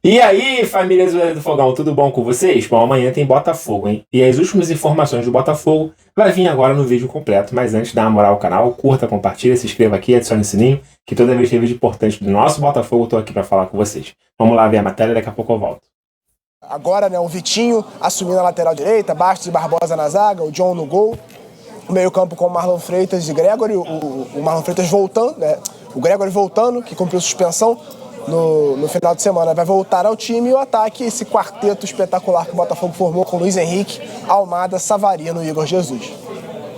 E aí, família do Fogão, tudo bom com vocês? Bom, amanhã tem Botafogo, hein? E as últimas informações do Botafogo vai vir agora no vídeo completo. Mas antes, dá uma moral ao canal, curta, compartilha, se inscreva aqui, adicione o sininho, que toda vez que tem vídeo importante do nosso Botafogo, eu tô aqui pra falar com vocês. Vamos lá ver a matéria, daqui a pouco eu volto. Agora, né, o Vitinho assumindo a lateral direita, Bastos e Barbosa na zaga, o John no gol. O meio-campo com o Marlon Freitas e Gregory, o Marlon Freitas voltando, né? O Gregory voltando, que cumpriu suspensão no final de semana, vai voltar ao time, e o ataque, esse quarteto espetacular que o Botafogo formou com Luiz Henrique, Almada, Savarino e Igor Jesus.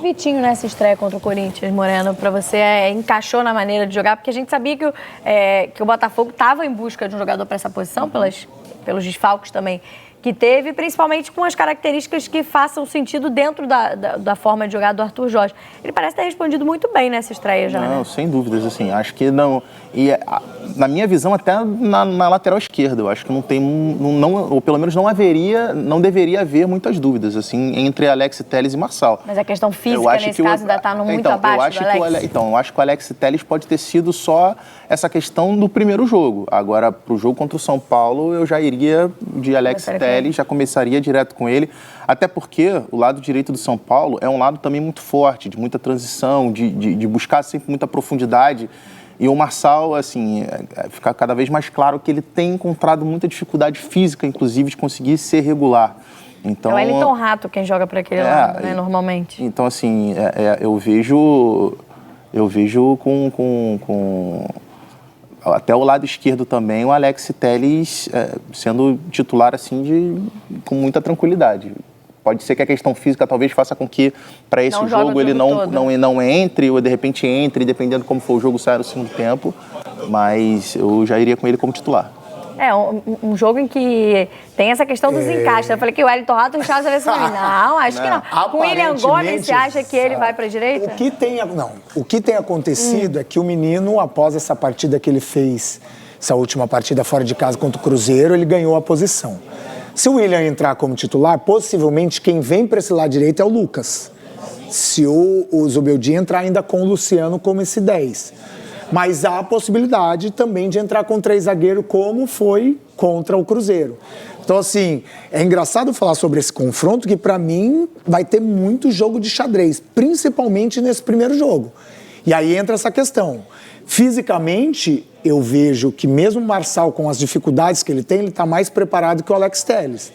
Vitinho nessa estreia contra o Corinthians, Moreno, para você encaixou na maneira de jogar, porque a gente sabia que o Botafogo estava em busca de um jogador para essa posição, pelos desfalques também que teve, principalmente com as características que façam sentido dentro da forma de jogar do Arthur Jorge. Ele parece ter respondido muito bem nessa estreia já, Não, né? sem dúvidas, assim, acho que não... E na minha visão, até na lateral esquerda, eu acho que não tem... ou pelo menos não deveria haver muitas dúvidas, assim, entre Alex Telles e Marçal. Mas a questão física, nesse caso, ainda está muito abaixo do Alex. Eu acho que o Alex Telles pode ter sido só essa questão do primeiro jogo. Agora, pro jogo contra o São Paulo, eu já iria de Alex Telles, já começaria direto com ele, até porque o lado direito do São Paulo é um lado também muito forte, de muita transição, de buscar sempre muita profundidade. E o Marçal, assim, fica cada vez mais claro que ele tem encontrado muita dificuldade física, inclusive, de conseguir ser regular. Então, é o Wellington Rato quem joga por aquele lado, né, normalmente. Então, assim, eu vejo com até o lado esquerdo também, o Alex Telles sendo titular, assim, com muita tranquilidade. Pode ser que a questão física talvez faça com que, para esse jogo, ele não entre, ou de repente entre, dependendo como for o jogo, saia no segundo tempo. Mas eu já iria com ele como titular. É, um jogo em que tem essa questão dos encaixes. Eu falei que o Wellington Rato, o Charles vai ver se não, acho que não. Com o William Gomes, você acha que ele vai para a direita? O que tem acontecido é que o menino, após essa partida que ele fez, essa última partida fora de casa contra o Cruzeiro, ele ganhou a posição. Se o William entrar como titular, possivelmente quem vem para esse lado direito é o Lucas. Se o Zubeldia entrar ainda com o Luciano como esse 10. Mas há a possibilidade também de entrar com 3 zagueiros, como foi contra o Cruzeiro. Então, assim, é engraçado falar sobre esse confronto, que para mim vai ter muito jogo de xadrez, principalmente nesse primeiro jogo. E aí entra essa questão. Fisicamente, eu vejo que mesmo o Marçal, com as dificuldades que ele tem, ele está mais preparado que o Alex Telles.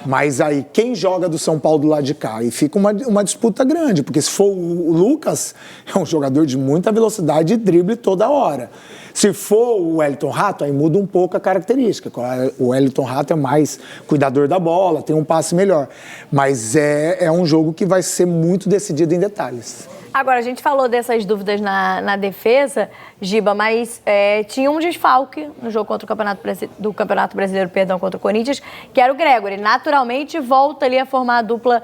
Mas aí, quem joga do São Paulo do lado de cá? E fica uma disputa grande, porque se for o Lucas, é um jogador de muita velocidade e drible toda hora. Se for o Wellington Rato, aí muda um pouco a característica. O Wellington Rato é mais cuidador da bola, tem um passe melhor. Mas é um jogo que vai ser muito decidido em detalhes. Agora, a gente falou dessas dúvidas na defesa, Giba, mas tinha um desfalque no jogo contra do Campeonato Brasileiro, contra o Corinthians, que era o Gregory. Naturalmente, volta ali a formar a dupla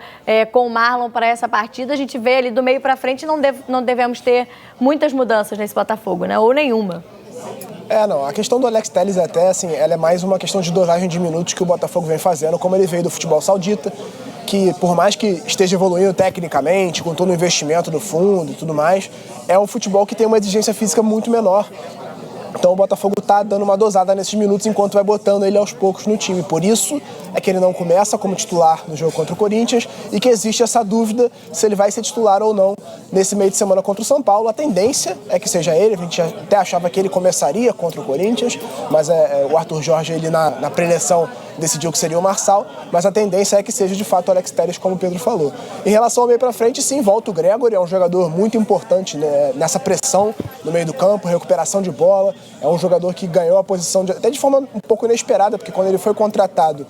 com o Marlon para essa partida. A gente vê ali do meio para frente, não devemos ter muitas mudanças nesse Botafogo, né? Ou nenhuma. Não, a questão do Alex Telles até, assim, ela é mais uma questão de dosagem de minutos que o Botafogo vem fazendo, como ele veio do futebol saudita, que por mais que esteja evoluindo tecnicamente, com todo o investimento do fundo e tudo mais, é um futebol que tem uma exigência física muito menor. Então o Botafogo está dando uma dosada nesses minutos enquanto vai botando ele aos poucos no time. Por isso é que ele não começa como titular no jogo contra o Corinthians e que existe essa dúvida se ele vai ser titular ou não nesse meio de semana contra o São Paulo. A tendência é que seja ele, a gente até achava que ele começaria contra o Corinthians, mas o Arthur Jorge, ele na preleção, decidiu que seria o Marçal, mas a tendência é que seja de fato o Alex Telles, como o Pedro falou. Em relação ao meio para frente, sim, volta o Gregory, é um jogador muito importante, né, nessa pressão no meio do campo, recuperação de bola, é um jogador que ganhou a posição até de forma um pouco inesperada, porque quando ele foi contratado,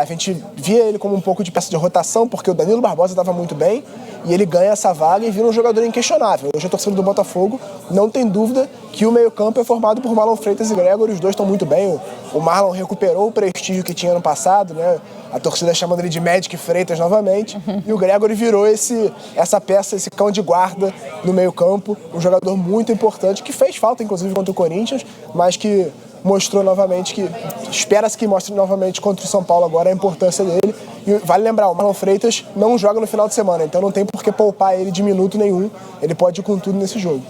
a gente via ele como um pouco de peça de rotação, porque o Danilo Barbosa estava muito bem, e ele ganha essa vaga e vira um jogador inquestionável. Hoje a torcida do Botafogo não tem dúvida que o meio-campo é formado por Marlon Freitas e Gregory, os dois estão muito bem. O Marlon recuperou o prestígio que tinha no passado, né? A torcida chamando ele de Magic Freitas novamente, e o Gregory virou essa peça, esse cão de guarda no meio-campo, um jogador muito importante, que fez falta, inclusive, contra o Corinthians, mas que mostrou novamente que espera-se que mostre novamente contra o São Paulo agora a importância dele. E vale lembrar, o Marlon Freitas não joga no final de semana, então não tem por que poupar ele de minuto nenhum. Ele pode ir com tudo nesse jogo.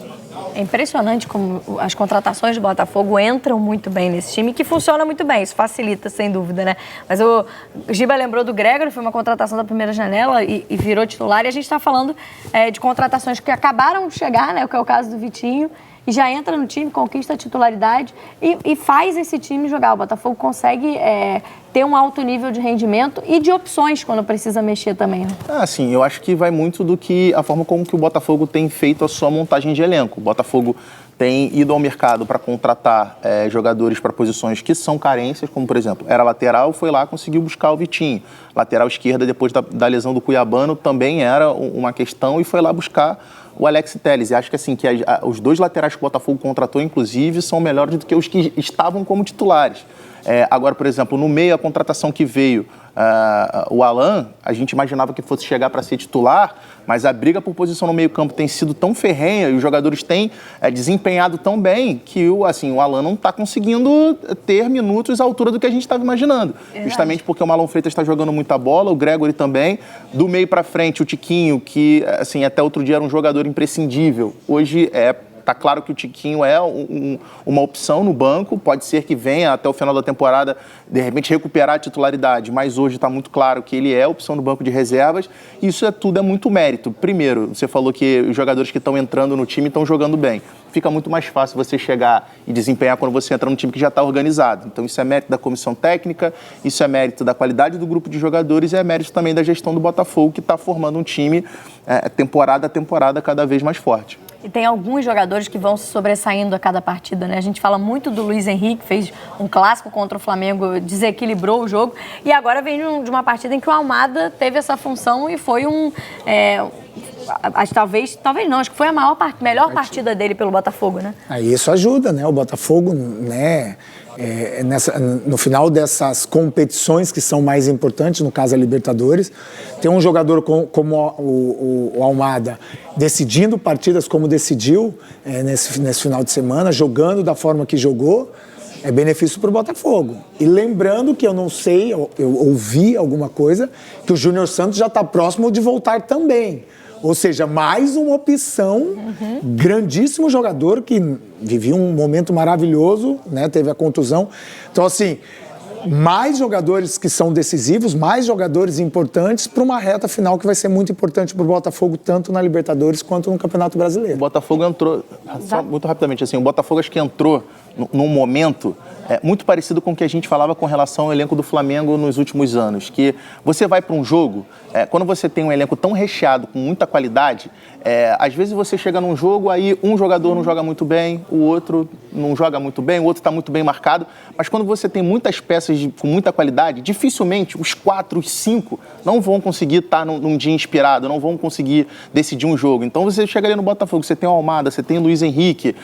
É impressionante como as contratações do Botafogo entram muito bem nesse time, que funciona muito bem, isso facilita, sem dúvida, né? Mas o Giba lembrou do Gregory, foi uma contratação da primeira janela e virou titular, e a gente está falando de contratações que acabaram de chegar, né? Que é o caso do Vitinho, e já entra no time, conquista a titularidade e faz esse time jogar. O Botafogo consegue ter um alto nível de rendimento e de opções quando precisa mexer também, né? Sim, eu acho que vai muito do que a forma como que o Botafogo tem feito a sua montagem de elenco. O Botafogo tem ido ao mercado para contratar jogadores para posições que são carências, como, por exemplo, era lateral, foi lá, conseguiu buscar o Vitinho. Lateral esquerda, depois da lesão do Cuiabano, também era uma questão e foi lá buscar o Alex Telles. E acho que, assim, que os dois laterais que o Botafogo contratou, inclusive, são melhores do que os que estavam como titulares. Agora, por exemplo, no meio, a contratação que veio, o Alan, a gente imaginava que fosse chegar para ser titular, mas a briga por posição no meio-campo tem sido tão ferrenha e os jogadores têm desempenhado tão bem que o Alan não está conseguindo ter minutos à altura do que a gente estava imaginando. Justamente porque o Marlon Freitas está jogando muita bola, o Gregory também. Do meio para frente, o Tiquinho, que assim, até outro dia era um jogador imprescindível, hoje tá claro que o Tiquinho é uma opção no banco, pode ser que venha até o final da temporada, de repente, recuperar a titularidade, mas hoje está muito claro que ele é opção no banco de reservas, e isso tudo é muito mérito. Primeiro, você falou que os jogadores que estão entrando no time estão jogando bem. Fica muito mais fácil você chegar e desempenhar quando você entra num time que já está organizado. Então, isso é mérito da comissão técnica, isso é mérito da qualidade do grupo de jogadores e é mérito também da gestão do Botafogo, que está formando um time temporada a temporada cada vez mais forte. E tem alguns jogadores que vão se sobressaindo a cada partida, né? A gente fala muito do Luiz Henrique, fez um clássico contra o Flamengo, desequilibrou o jogo. E agora vem de uma partida em que o Almada teve essa função e foi talvez não, acho que foi a melhor partida dele pelo Botafogo, né? Isso ajuda, né? O Botafogo, né? No final dessas competições que são mais importantes, no caso a Libertadores, tem um jogador como o Almada decidindo partidas como decidiu nesse final de semana, jogando da forma que jogou, é benefício para o Botafogo. E lembrando que eu não sei, eu ouvi alguma coisa, que o Júnior Santos já está próximo de voltar também. Ou seja, mais uma opção, grandíssimo jogador que vivia um momento maravilhoso, né? Teve a contusão. Então, assim, mais jogadores que são decisivos, mais jogadores importantes para uma reta final que vai ser muito importante para o Botafogo, tanto na Libertadores quanto no Campeonato Brasileiro. O Botafogo entrou, só muito rapidamente, assim, o Botafogo acho que entrou num momento muito parecido com o que a gente falava com relação ao elenco do Flamengo nos últimos anos, que você vai para um jogo, quando você tem um elenco tão recheado, com muita qualidade, às vezes você chega num jogo, aí um jogador não joga muito bem, o outro não joga muito bem, o outro está muito bem marcado, mas quando você tem muitas peças com muita qualidade, dificilmente os 4, os 5 não vão conseguir estar num dia inspirado, não vão conseguir decidir um jogo. Então você chega ali no Botafogo, você tem o Almada, você tem o Luiz Henrique,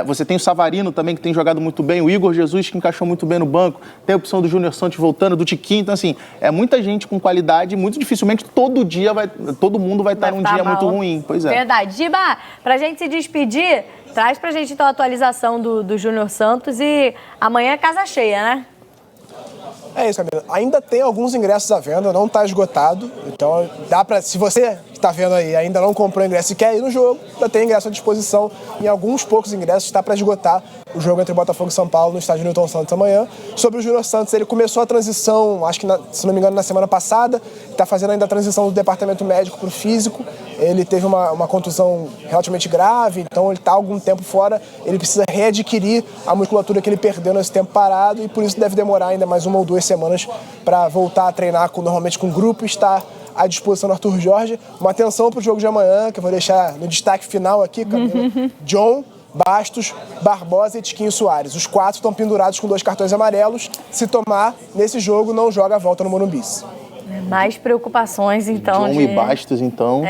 você tem o Savarino também, que tem jogado muito bem, o Igor Jesus, que encaixou muito bem no banco, tem a opção do Júnior Santos voltando, do Tiquinho, então assim, é muita gente com qualidade, muito dificilmente todo mundo vai estar num dia muito ruim. Pois é. Verdade. Giba, pra gente se despedir, traz pra gente então a atualização do Júnior Santos e amanhã é casa cheia, né? É isso, Camila. Ainda tem alguns ingressos à venda, não está esgotado. Então, se você que está vendo aí ainda não comprou ingresso e quer ir no jogo, ainda tem ingresso à disposição. Em alguns poucos ingressos está para esgotar o jogo entre Botafogo e São Paulo no estádio Newton Santos amanhã. Sobre o Júnior Santos, ele começou a transição, acho que, se não me engano, na semana passada. Está fazendo ainda a transição do departamento médico para o físico. Ele teve uma contusão relativamente grave, então ele está há algum tempo fora. Ele precisa readquirir a musculatura que ele perdeu nesse tempo parado e por isso deve demorar ainda mais 1 ou 2 semanas para voltar a treinar normalmente com o grupo e estar à disposição do Arthur Jorge. Uma atenção para o jogo de amanhã, que eu vou deixar no destaque final aqui, Camila. John, Bastos, Barbosa e Tiquinho Soares. Os 4 estão pendurados com 2 cartões amarelos. Se tomar, nesse jogo, não joga a volta no Morumbi. Mais preocupações, então, John e Bastos, então.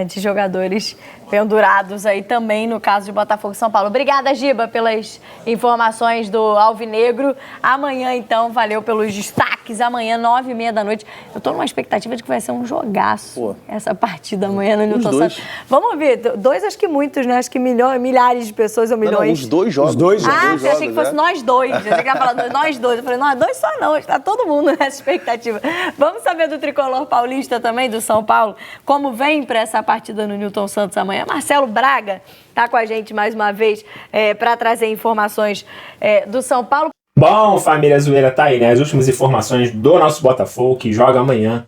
De jogadores pendurados aí também no caso de Botafogo e São Paulo. Obrigada, Giba, pelas informações do Alvinegro. Amanhã, então, valeu pelos destaques. Amanhã, 9h30 da noite. Eu tô numa expectativa de que vai ser um jogaço essa partida amanhã no Newton Santos. Vamos ver. 2, acho que muitos, né? Acho que milhares de pessoas ou milhões. Não, os 2 jogos. Os 2 jogos. Eu achei que fosse nós 2. Eu achei que ia falar nós 2. Eu falei, não, 2 só não. Está todo mundo nessa expectativa. Vamos saber do tricolor paulista também, do São Paulo, como vem para essa partida no Newton Santos amanhã. manhã. Marcelo Braga está com a gente mais uma vez para trazer informações do São Paulo. Bom, família zoeira, tá aí, né? As últimas informações do nosso Botafogo, que joga amanhã,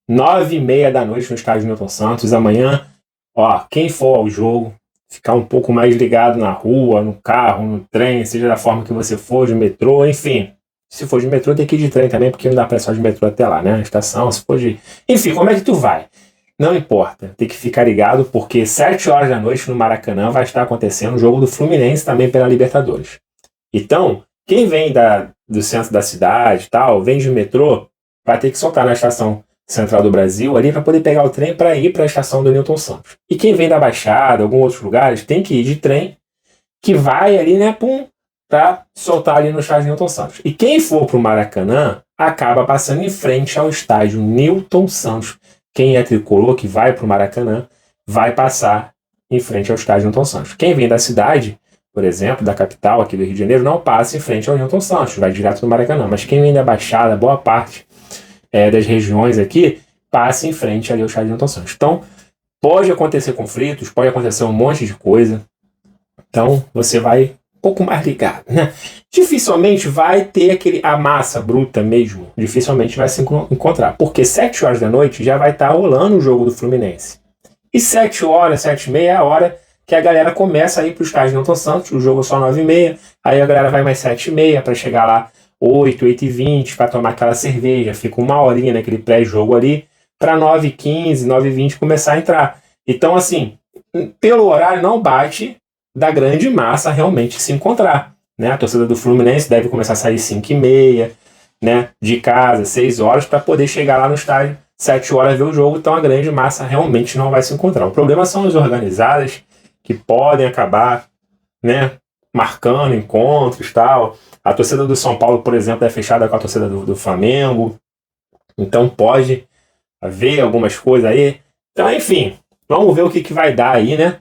9h30 da noite no estádio Newton Santos. Amanhã, ó, quem for ao jogo, ficar um pouco mais ligado na rua, no carro, no trem, seja da forma que você for, de metrô, enfim. Se for de metrô, tem que ir de trem também, porque não dá pra ir só de metrô até lá, né? A estação, se for de... Enfim, como é que tu vai? Não importa, tem que ficar ligado, porque 7 horas da noite no Maracanã vai estar acontecendo o jogo do Fluminense também pela Libertadores. Então, quem vem do centro da cidade e tal, vem de metrô, vai ter que soltar na estação central do Brasil ali para poder pegar o trem para ir para a estação do Newton Santos. E quem vem da Baixada, alguns outros lugares, tem que ir de trem, que vai ali, né, para soltar ali no estádio Newton Santos. E quem for para o Maracanã, acaba passando em frente ao estádio Newton Santos. Quem é tricolor, que vai para o Maracanã, vai passar em frente ao estádio Newton Santos. Quem vem da cidade, por exemplo, da capital aqui do Rio de Janeiro, não passa em frente ao Newton Santos, vai direto no Maracanã. Mas quem vem da Baixada, boa parte das regiões aqui, passa em frente ali ao estádio Newton Santos. Então, pode acontecer conflitos, pode acontecer um monte de coisa. Então, você vai um pouco mais ligado, né? Dificilmente vai ter a massa bruta mesmo, dificilmente vai se encontrar. Porque 7 horas da noite já vai estar rolando o jogo do Fluminense. E 7 horas, 7h30 é a hora que a galera começa a ir para o estádio Newton Santos, o jogo é só 9h30, aí a galera vai mais 7h30 para chegar lá 8h20 para tomar aquela cerveja, fica uma horinha naquele pré-jogo ali, para 9h15, 9h20 começar a entrar. Então, assim, pelo horário não bate da grande massa realmente se encontrar, né? A torcida do Fluminense deve começar a sair 5h30, né, de casa, 6 horas, para poder chegar lá no estádio 7 horas ver o jogo, então a grande massa realmente não vai se encontrar. O problema são as organizadas, que podem acabar, né, marcando encontros e tal. A torcida do São Paulo, por exemplo, é fechada com a torcida do Flamengo. Então pode haver algumas coisas aí. Então, enfim, vamos ver o que vai dar aí, né?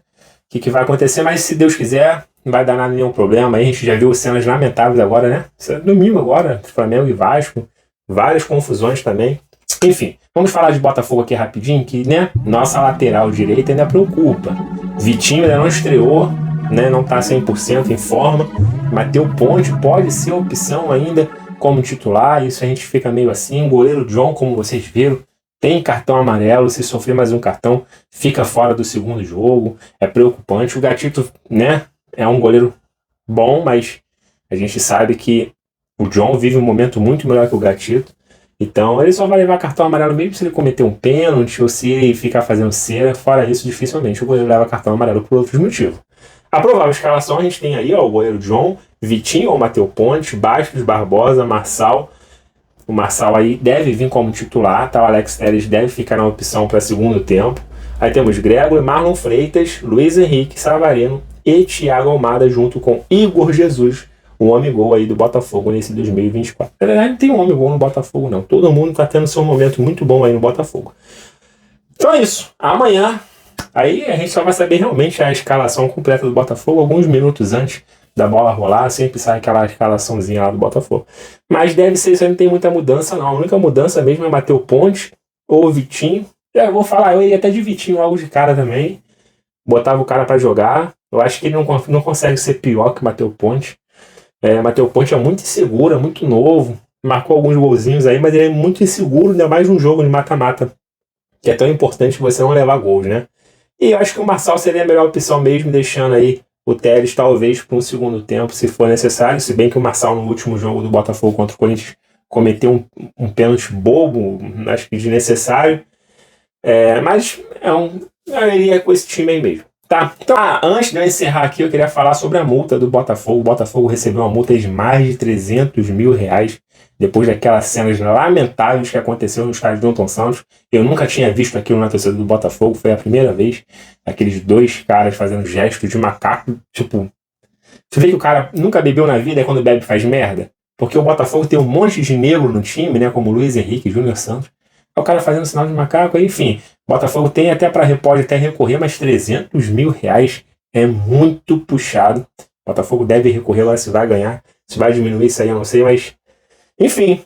O que vai acontecer, mas se Deus quiser, não vai dar nada, nenhum problema. Aí a gente já viu cenas lamentáveis agora, né? Domingo agora, Flamengo e Vasco. Várias confusões também. Enfim, vamos falar de Botafogo aqui rapidinho, que, né, nossa lateral direita ainda preocupa. Vitinho ainda não estreou, né, não está 100% em forma. Matheus Ponte pode ser opção ainda como titular, isso a gente fica meio assim. O goleiro John, como vocês viram, tem cartão amarelo, se sofrer mais um cartão, fica fora do segundo jogo, é preocupante. O Gatito, né, é um goleiro bom, mas a gente sabe que o John vive um momento muito melhor que o Gatito. Então ele só vai levar cartão amarelo mesmo se ele cometer um pênalti ou se ele ficar fazendo cera. Fora isso, dificilmente o goleiro leva cartão amarelo por outros motivos. A provável escalação a gente tem aí, ó, o goleiro John, Vitinho ou Matheus Ponte, Bastos, Barbosa, Marçal. O Marçal aí deve vir como titular, tá? O Alex Telles deve ficar na opção para segundo tempo. Aí temos Gregory, Marlon Freitas, Luiz Henrique, Savarino e Thiago Almada junto com Igor Jesus, o homem-gol aí do Botafogo nesse 2024. Na verdade, não tem um homem-gol no Botafogo, não. Todo mundo tá tendo seu momento muito bom aí no Botafogo. Então é isso. Amanhã, aí a gente só vai saber realmente a escalação completa do Botafogo alguns minutos antes da bola rolar. Sempre sai aquela escalaçãozinha lá do Botafogo. Mas deve ser isso aí, não tem muita mudança, não. A única mudança mesmo é Matheus Ponte ou Vitinho. Eu vou falar, eu iria até de Vitinho logo de cara também. Botava o cara pra jogar. Eu acho que ele não consegue ser pior que o Matheus Ponte. Matheus Ponte é muito inseguro, é muito novo, marcou alguns golzinhos aí, mas ele é muito inseguro, ainda mais num jogo de mata-mata, que é tão importante você não levar gols, né? E eu acho que o Marçal seria a melhor opção mesmo, deixando aí o Telles talvez para um segundo tempo, se for necessário, se bem que o Marçal no último jogo do Botafogo contra o Corinthians cometeu um pênalti bobo, acho que desnecessário, mas eu iria com esse time aí mesmo. Tá, então antes de eu encerrar aqui, eu queria falar sobre a multa do Botafogo. O Botafogo recebeu uma multa de mais de R$300 mil depois daquelas cenas lamentáveis que aconteceu no estádio do Newton Santos. Eu nunca tinha visto aquilo na torcida do Botafogo, foi a primeira vez. Aqueles dois caras fazendo gestos de macaco, tipo... Você vê que o cara nunca bebeu na vida e quando bebe faz merda? Porque o Botafogo tem um monte de negro no time, né, como Luiz Henrique, Júnior Santos. O cara fazendo sinal de macaco, enfim... Botafogo tem pode até recorrer, mas R$300 mil é muito puxado. Botafogo deve recorrer, agora se vai ganhar, se vai diminuir isso aí eu não sei, mas enfim,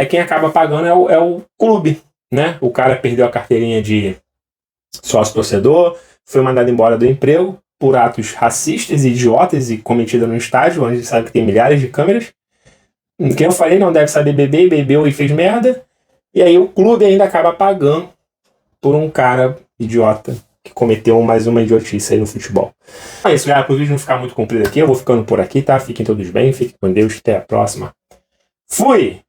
quem acaba pagando é o clube, né? O cara perdeu a carteirinha de sócio torcedor, foi mandado embora do emprego por atos racistas e idiotas e cometidos no estádio, onde a gente sabe que tem milhares de câmeras. Quem eu falei não deve saber beber, bebeu e fez merda. E aí o clube ainda acaba pagando por um cara idiota que cometeu mais uma idiotice aí no futebol. É isso, galera. Para o vídeo não ficar muito comprido aqui, eu vou ficando por aqui, tá? Fiquem todos bem, fiquem com Deus. Até a próxima. Fui!